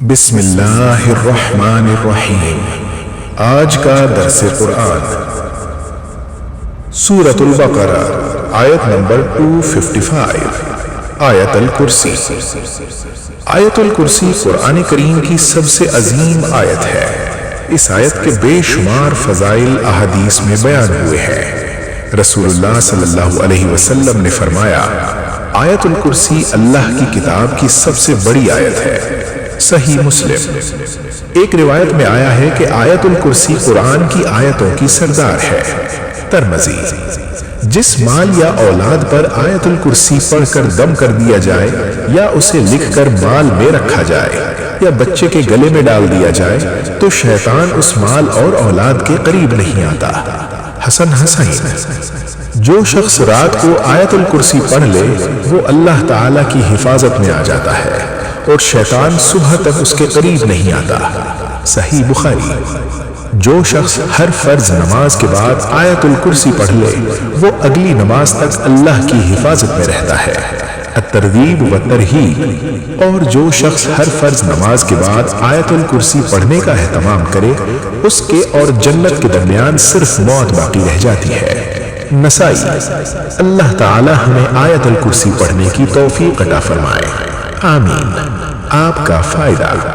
بسم اللہ الرحمن الرحیم۔ آج کا درس قرآن سورۃ البقرہ آیت نمبر 255 آیت الکرسی۔ آیت الکرسی قرآن کریم کی سب سے عظیم آیت ہے۔ اس آیت کے بے شمار فضائل احادیث میں بیان ہوئے ہیں۔ رسول اللہ صلی اللہ علیہ وسلم نے فرمایا، آیت الکرسی اللہ کی کتاب کی سب سے بڑی آیت ہے۔ صحیح مسلم۔ ایک روایت میں آیا ہے کہ آیت الکرسی قرآن کی آیتوں کی سردار ہے۔ ترمذی۔ جس مال یا اولاد پر آیت الکرسی پڑھ کر دم کر دیا جائے یا اسے لکھ کر مال میں رکھا جائے یا بچے کے گلے میں ڈال دیا جائے تو شیطان اس مال اور اولاد کے قریب نہیں آتا۔ حسن حسین۔ جو شخص رات کو آیت الکرسی پڑھ لے وہ اللہ تعالی کی حفاظت میں آ جاتا ہے اور شیطان صبح تک اس کے قریب نہیں آتا۔ صحیح بخاری۔ جو شخص ہر فرض نماز کے بعد آیت الکرسی پڑھ لے وہ اگلی نماز تک اللہ کی حفاظت میں رہتا ہے۔ الترغیب و ترہیب۔ اور جو شخص ہر فرض نماز کے بعد آیت الکرسی پڑھنے کا اہتمام کرے اس کے اور جنت کے درمیان صرف موت باقی رہ جاتی ہے۔ نسائی۔ اللہ تعالی ہمیں آیت الکرسی پڑھنے کی توفیق عطا فرمائے۔ آمین۔ آپ کا فائدہ۔